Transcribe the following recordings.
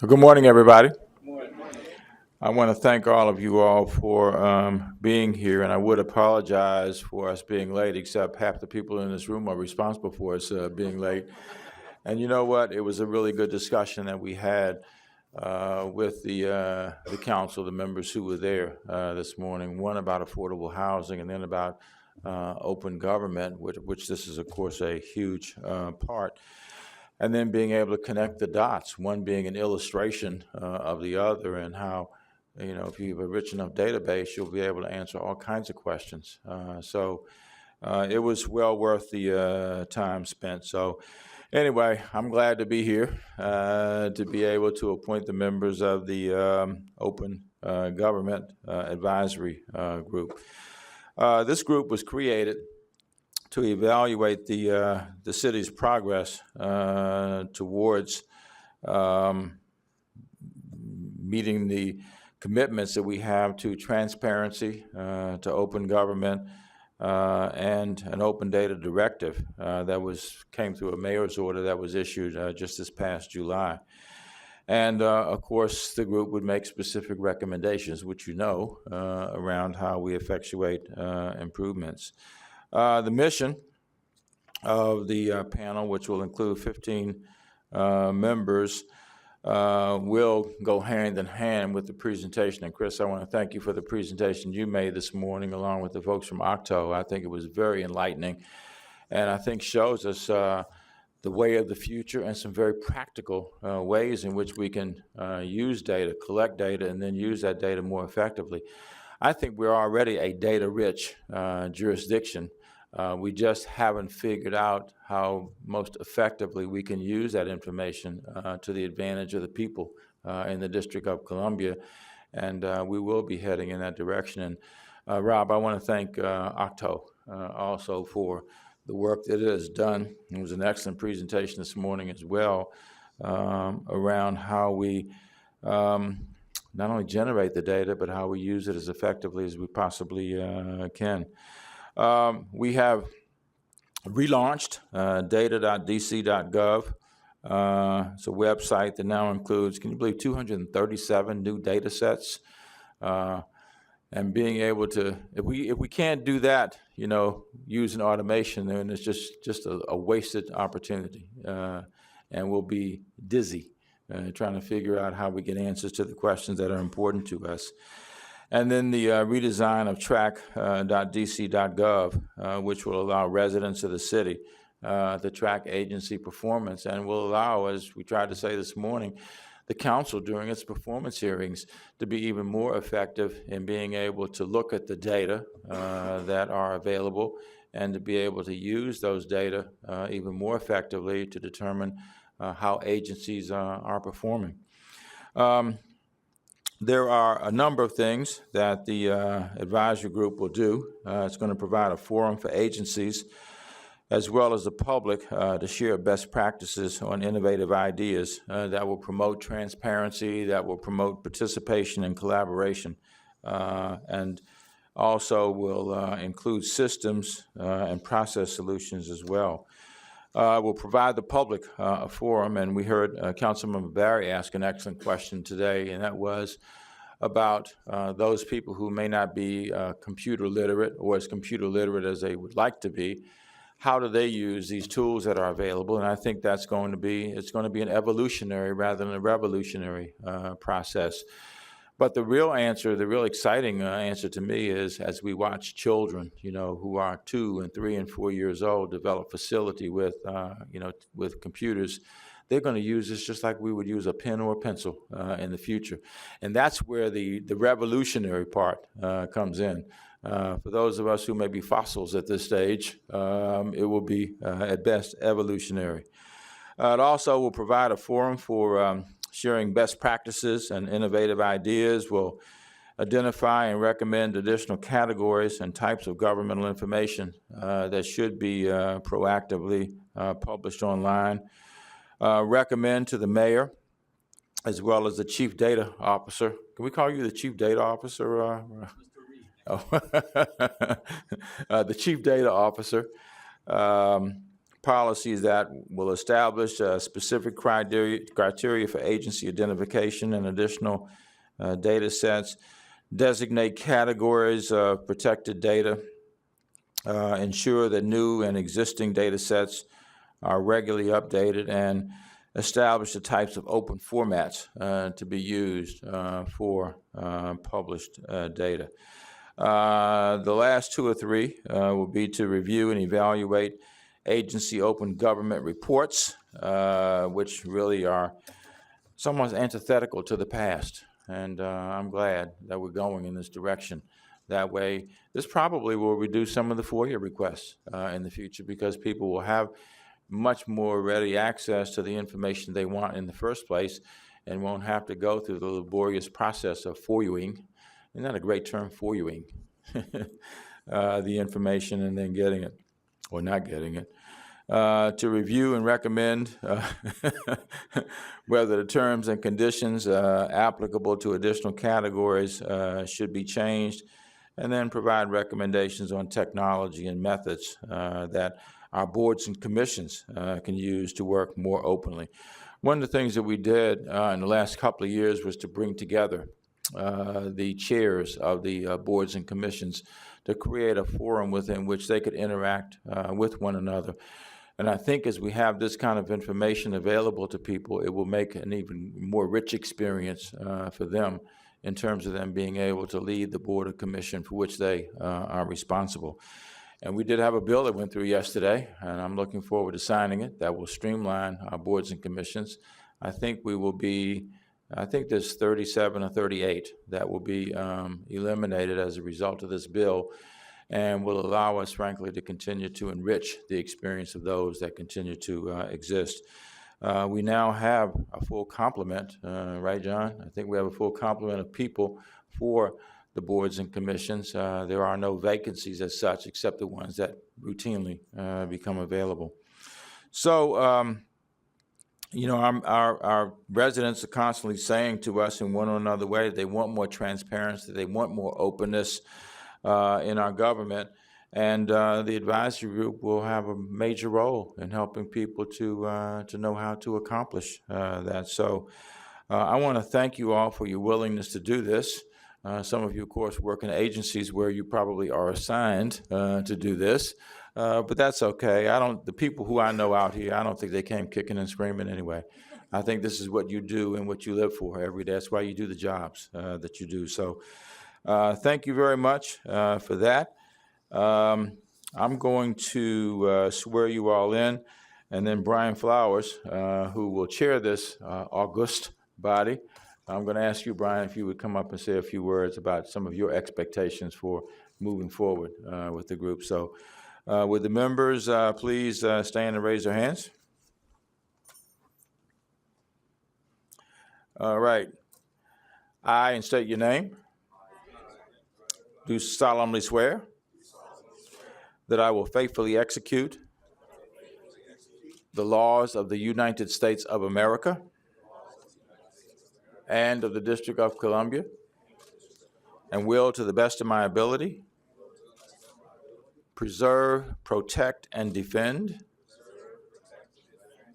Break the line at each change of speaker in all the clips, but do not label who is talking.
Good morning, everybody. I want to thank all of you all for being here, and I would apologize for us being late, except half the people in this room are responsible for us being late. And you know what? It was a really good discussion that we had with the council, the members who were there this morning. One about affordable housing, and then about open government, which this is, of course, a huge part. And then being able to connect the dots, one being an illustration of the other, and how, if you have a rich enough database, you'll be able to answer all kinds of questions. So it was well worth the time spent. So anyway, I'm glad to be here to be able to appoint the members of the Open Government Advisory Group. This group was created to evaluate the city's progress towards meeting the commitments that we have to transparency, to open government, and an open data directive that came through a mayor's order that was issued just this past July. And of course, the group would make specific recommendations, which around how we effectuate improvements. The mission of the panel, which will include 15 members, will go hand in hand with the presentation. And Chris, I want to thank you for the presentation you made this morning, along with the folks from Octo. I think it was very enlightening, and I think shows us the way of the future and some very practical ways in which we can use data, collect data, and then use that data more effectively. I think we're already a data-rich jurisdiction. We just haven't figured out how most effectively we can use that information to the advantage of the people in the District of Columbia, and we will be heading in that direction. And Rob, I want to thank Octo also for the work that it has done. It was an excellent presentation this morning as well around how we not only generate the data, but how we use it as effectively as we possibly can. We have relaunched data.dc.gov. It's a website that now includes, can you believe, 237 new data sets? And being able to, if we can't do that, using automation, then it's just a wasted opportunity. And we'll be dizzy trying to figure out how we get answers to the questions that are important to us. And then the redesign of track.dc.gov, which will allow residents of the city to track agency performance, and will allow, as we tried to say this morning, the council during its performance hearings to be even more effective in being able to look at the data that are available, and to be able to use those data even more effectively to determine how agencies are performing. There are a number of things that the advisory group will do. It's going to provide a forum for agencies as well as the public to share best practices on innovative ideas that will promote transparency, that will promote participation and collaboration, and also will include systems and process solutions as well. We'll provide the public a forum, and we heard Councilmember Barry ask an excellent question today, and that was about those people who may not be computer literate or as computer literate as they would like to be. How do they use these tools that are available? And I think it's going to be an evolutionary rather than a revolutionary process. But the real answer, the real exciting answer to me is, as we watch children, who are 2 and 3 and 4 years old, develop facility with computers, they're going to use this just like we would use a pen or a pencil in the future. And that's where the revolutionary part comes in. For those of us who may be fossils at this stage, it will be, at best, evolutionary. It also will provide a forum for sharing best practices and innovative ideas. Will identify and recommend additional categories and types of governmental information that should be proactively published online. Recommend to the mayor, as well as the chief data officer. Can we call you the chief data officer? The chief data officer policies that will establish specific criteria for agency identification and additional data sets, designate categories of protected data, ensure that new and existing data sets are regularly updated, and establish the types of open formats to be used for published data. The last two or three will be to review and evaluate agency open government reports, which really are somewhat antithetical to the past. And I'm glad that we're going in this direction. That way, this probably will reduce some of the FOIA requests in the future, because people will have much more ready access to the information they want in the first place and won't have to go through the laborious process of FOIAing. Isn't that a great term, FOIAing? The information and then getting it, or not getting it. To review and recommend whether the terms and conditions applicable to additional categories should be changed, and then provide recommendations on technology and methods that our boards and commissions can use to work more openly. One of the things that we did in the last couple of years was to bring together the chairs of the boards and commissions to create a forum within which they could interact with one another. And I think as we have this kind of information available to people, it will make an even more rich experience for them in terms of them being able to lead the board or commission for which they are responsible. And we did have a bill that went through yesterday, and I'm looking forward to signing it. That will streamline our boards and commissions. I think there's 37 or 38 that will be eliminated as a result of this bill, and will allow us, frankly, to continue to enrich the experience of those that continue to exist. We now have a full complement, right, John? I think we have a full complement of people for the boards and commissions. There are no vacancies as such, except the ones that routinely become available. So, our residents are constantly saying to us in one or another way they want more transparency, they want more openness in our government, and the advisory group will have a major role in helping people to know how to accomplish that. So I want to thank you all for your willingness to do this. Some of you, of course, work in agencies where you probably are assigned to do this, but that's okay. The people who I know out here, I don't think they came kicking and screaming anyway. I think this is what you do and what you live for every day. That's why you do the jobs that you do. So thank you very much for that. I'm going to swear you all in, and then Brian Flowers, who will chair this august body, I'm going to ask you, Brian, if you would come up and say a few words about some of your expectations for moving forward with the group. So would the members please stand and raise their hands? All right. I, and state your name, do solemnly swear that I will faithfully execute the laws of the United States of America and of the District of Columbia, and will, to the best of my ability, preserve, protect, and defend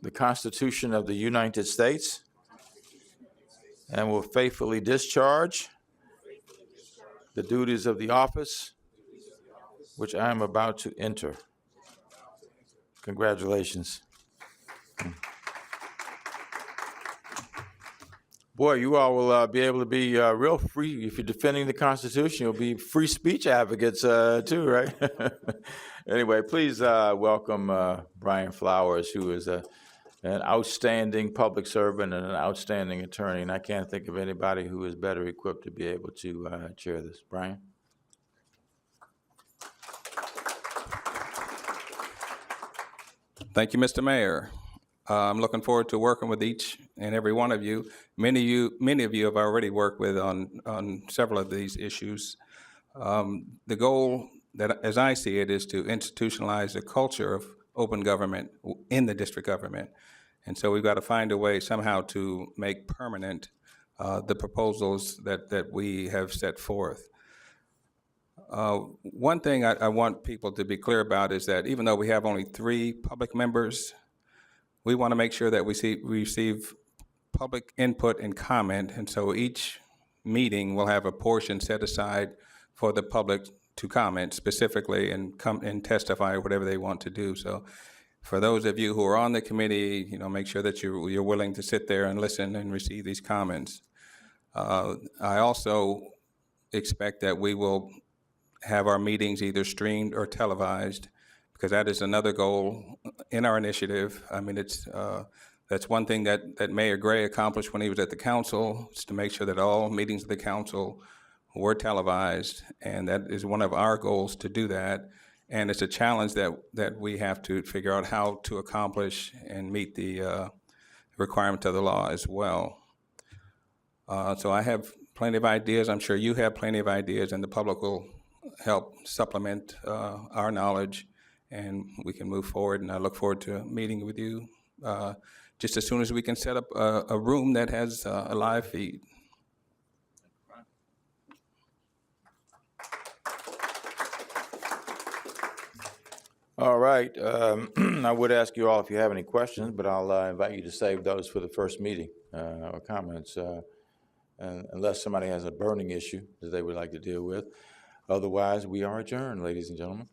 the Constitution of the United States, and will faithfully discharge the duties of the office which I am about to enter. Congratulations. Boy, you all will be able to be real free. If you're defending the Constitution, you'll be free speech advocates too, right? Anyway, please welcome Brian Flowers, who is an outstanding public servant and an outstanding attorney, and I can't think of anybody who is better equipped to be able to chair this. Brian?
Thank you, Mr. Mayor. I'm looking forward to working with each and every one of you. Many of you have already worked with on several of these issues. The goal, that, as I see it, is to institutionalize a culture of open government in the district government. And so we've got to find a way somehow to make permanent the proposals that we have set forth. One thing I want people to be clear about is that even though we have only 3 public members, we want to make sure that we receive public input and comment, and so each meeting will have a portion set aside for the public to comment specifically and come and testify whatever they want to do. So for those of you who are on the committee, make sure that you're willing to sit there and listen and receive these comments. I also expect that we will have our meetings either streamed or televised, because that is another goal in our initiative. I mean, that's one thing that Mayor Gray accomplished when he was at the council, is to make sure that all meetings of the council were televised, and that is one of our goals to do that. And it's a challenge that we have to figure out how to accomplish and meet the requirement of the law as well. So I have plenty of ideas. I'm sure you have plenty of ideas, and the public will help supplement our knowledge, and we can move forward. And I look forward to meeting with you just as soon as we can set up a room that has a live feed.
All right. I would ask you all if you have any questions, but I'll invite you to save those for the first meeting or comments, unless somebody has a burning issue that they would like to deal with. Otherwise, we are adjourned, ladies and gentlemen.